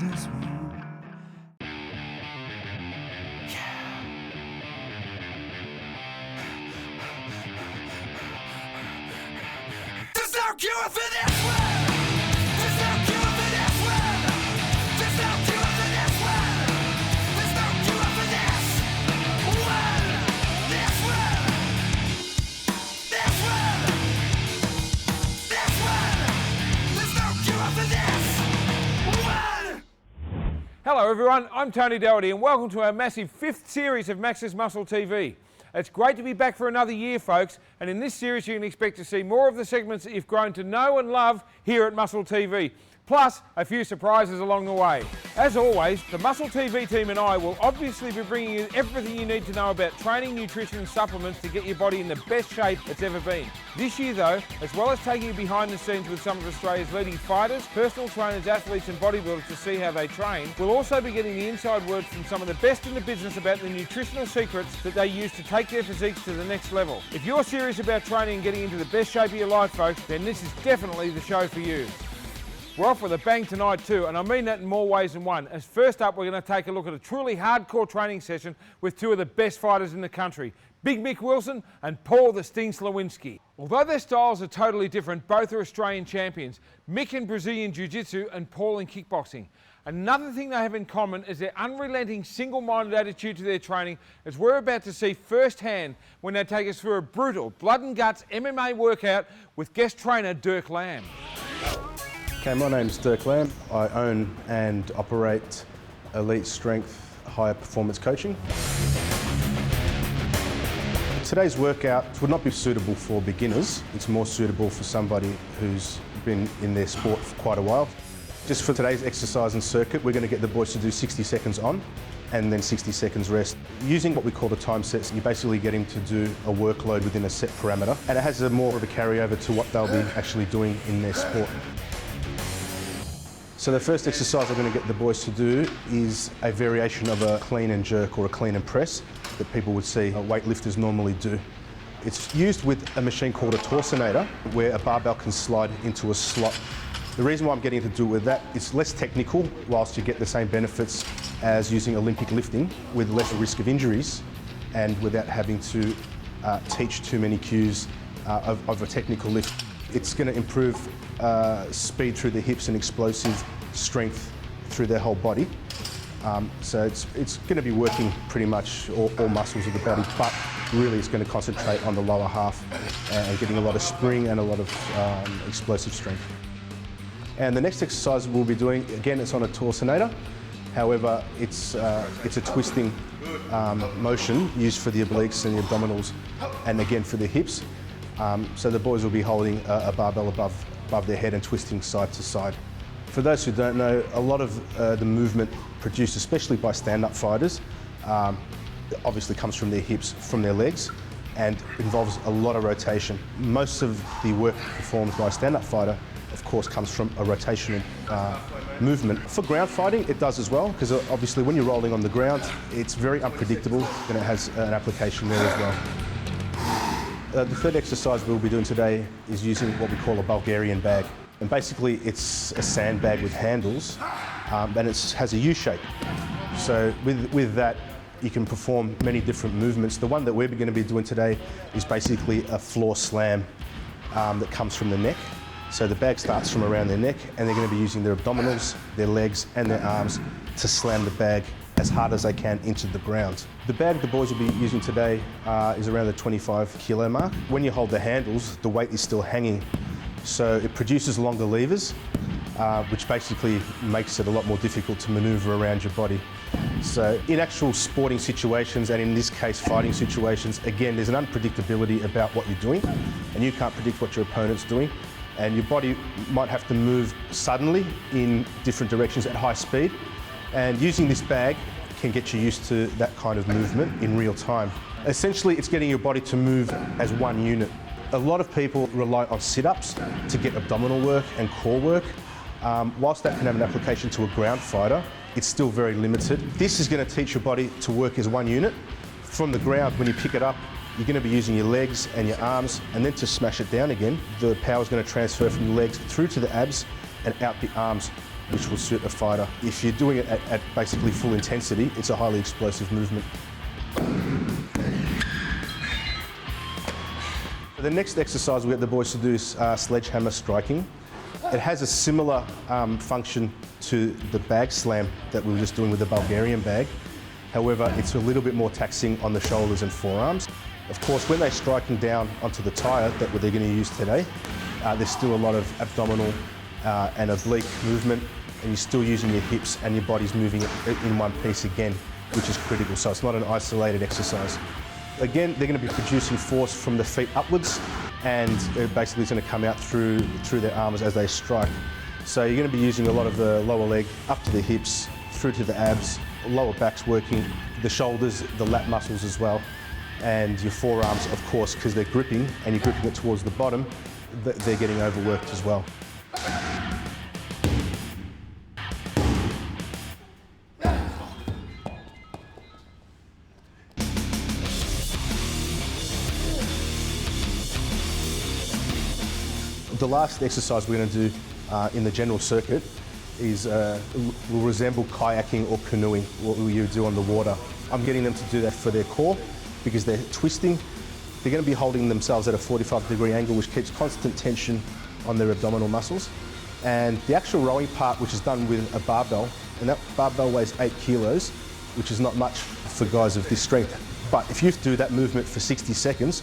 this one. There's no cure for this one. There's no cure for this one. There's no cure for this one. There's no cure for this one. This one. This one. This one. There's no cure for this one. Hello everyone, I'm Tony Doherty and welcome to our massive 5th series of Max's Muscle TV. It's great to be back for another year, folks, and in this series you can expect to see more of the segments that you've grown to know and love here at MuscleTV, plus a few surprises along the way. As always, the MuscleTV team and I will obviously be bringing you everything you need to know about training, nutrition and supplements to get your body in the best shape it's ever been. This year though, as well as taking you behind the scenes with some of Australia's leading fighters, personal trainers, athletes and bodybuilders to see how they train, we'll also be getting the inside word from some of the best in the business about the nutritional secrets that they use to take their physiques to the next level. If you're serious about training and getting into the best shape of your life, folks, then this is definitely the show for you. We're off with a bang tonight too, and I mean that in more ways than one. As first up, we're going to take a look at a truly hardcore training session with two of the best fighters in the country, Big Mick Wilson and Paul the Sting Slowinski. Although their styles are totally different, both are Australian champions, Mick in Brazilian Jiu-Jitsu and Paul in kickboxing. Another thing they have in common is their unrelenting, single-minded attitude to their training, as we're about to see firsthand when they take us through a brutal, blood and guts MMA workout with guest trainer Dirk Lamb. Okay, my name's Dirk Lamb. I own and operate Elite Strength Higher Performance Coaching. Today's workout would not be suitable for beginners. It's more suitable for somebody who's been in their sport for quite a while. Just for today's exercise and circuit, we're going to get the boys to do 60 seconds on and then 60 seconds rest. Using what we call the time sets, you basically get him to do a workload within a set parameter, and it has more of a carryover to what they'll be actually doing in their sport. So the first exercise I'm going to get the boys to do is a variation of a clean and jerk or a clean and press that people would see weightlifters normally do. It's used with a machine called a torsionator, where a barbell can slide into a slot. The reason why I'm getting to do it with that, it's less technical, whilst you get the same benefits as using Olympic lifting with less risk of injuries and without having to teach too many cues of a technical lift. It's going to improve speed through the hips and explosive strength through their whole body. So it's going to be working pretty much all muscles of the body, but really it's going to concentrate on the lower half and getting a lot of spring and a lot of explosive strength. And the next exercise we'll be doing, again, it's on a torsionator. However, it's a twisting motion used for the obliques and the abdominals, and again for the hips. So the boys will be holding a barbell above their head and twisting side to side. For those who don't know, a lot of the movement produced, especially by stand-up fighters, obviously comes from their hips, from their legs, and involves a lot of rotation. Most of the work performed by a stand-up fighter, of course, comes from a rotational movement. For ground fighting, it does as well, because obviously when you're rolling on the ground, it's very unpredictable, and it has an application there as well. The third exercise we'll be doing today is using what we call a Bulgarian bag. And basically it's a sandbag with handles, and it has a U shape. So with that, you can perform many different movements. The one that we're going to be doing today is basically a floor slam that comes from the neck. So the bag starts from around their neck, and they're going to be using their abdominals, their legs and their arms to slam the bag as hard as they can into the ground. The bag the boys will be using today is around the 25 kilo mark. When you hold the handles, the weight is still hanging, so it produces longer levers, which basically makes it a lot more difficult to maneuver around your body. So in actual sporting situations, and in this case fighting situations, again there's an unpredictability about what you're doing, and you can't predict what your opponent's doing, and your body might have to move suddenly in different directions at high speed. And using this bag can get you used to that kind of movement in real time. Essentially, it's getting your body to move as one unit. A lot of people rely on sit-ups to get abdominal work and core work. Whilst that can have an application to a ground fighter, it's still very limited. This is going to teach your body to work as one unit. From the ground, when you pick it up, you're going to be using your legs and your arms, and then to smash it down again, the power is going to transfer from the legs through to the abs and out the arms which will suit a fighter. If you're doing it at basically full intensity, it's a highly explosive movement. The next exercise we get the boys to do is sledgehammer striking. It has a similar function to the bag slam that we were just doing with the Bulgarian bag. However, it's a little bit more taxing on the shoulders and forearms. Of course, when they're striking down onto the tyre that they're going to use today, there's still a lot of abdominal and oblique movement, and you're still using your hips and your body's moving in one piece again, which is critical. So it's not an isolated exercise. Again, they're going to be producing force from the feet upwards, and basically it's going to come out through their arms as they strike. So you're going to be using a lot of the lower leg up to the hips, through to the abs, lower back's working, the shoulders, the lat muscles as well, and your forearms, of course, because they're gripping and you're gripping it towards the bottom, they're getting overworked as well. The last exercise we're going to do in the general circuit is will resemble kayaking or canoeing, what you do on the water. I'm getting them to do that for their core because they're twisting. They're going to be holding themselves at a 45-degree angle, which keeps constant tension on their abdominal muscles. And the actual rowing part, which is done with a barbell, and that barbell weighs 8 kilos, which is not much for guys of this strength. But if you do that movement for 60 seconds,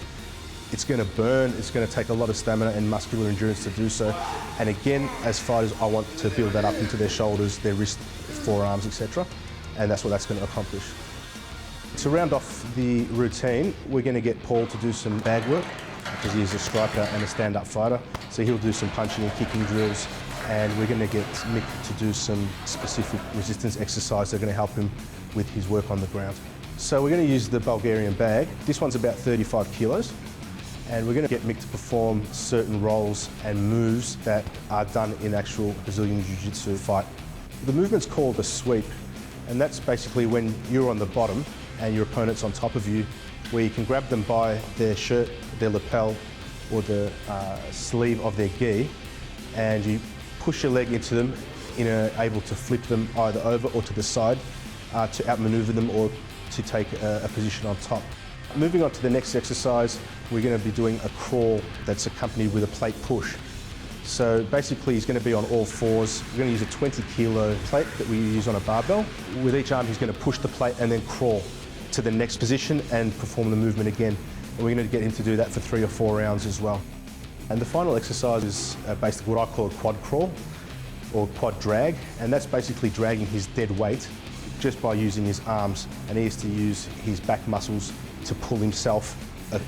it's going to burn, it's going to take a lot of stamina and muscular endurance to do so. And again, as fighters, I want to build that up into their shoulders, their wrists, forearms, etc. And that's what that's going to accomplish. To round off the routine, we're going to get Paul to do some bag work because he's a striker and a stand-up fighter. So he'll do some punching and kicking drills. And we're going to get Mick to do some specific resistance exercises that are going to help him with his work on the ground. So we're going to use the Bulgarian bag. This one's about 35 kilos. And we're going to get Mick to perform certain roles and moves that are done in actual Brazilian Jiu-Jitsu fight. The movement's called a sweep, and that's basically when you're on the bottom and your opponent's on top of you, where you can grab them by their shirt, their lapel, or the sleeve of their gi, and you push your leg into them, able to flip them either over or to the side to outmaneuver them or to take a position on top. Moving on to the next exercise, we're going to be doing a crawl that's accompanied with a plate push. So basically he's going to be on all fours. We're going to use a 20-kilo plate that we use on a barbell. With each arm he's going to push the plate and then crawl to the next position and perform the movement again. And we're going to get him to do that for 3 or 4 rounds as well. And the final exercise is basically what I call a quad crawl or quad drag, and that's basically dragging his dead weight just by using his arms, and he has to use his back muscles to pull himself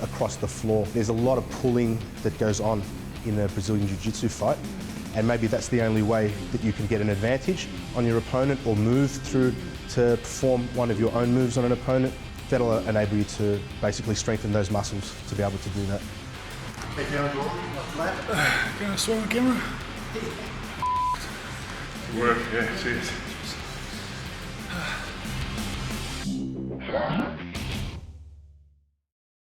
across the floor. There's a lot of pulling that goes on in a Brazilian Jiu-Jitsu fight, and maybe that's the only way that you can get an advantage on your opponent or move through to perform one of your own moves on an opponent. That'll enable you to basically strengthen those muscles to be able to do that. Can I swing the camera? Work, yeah, cheers.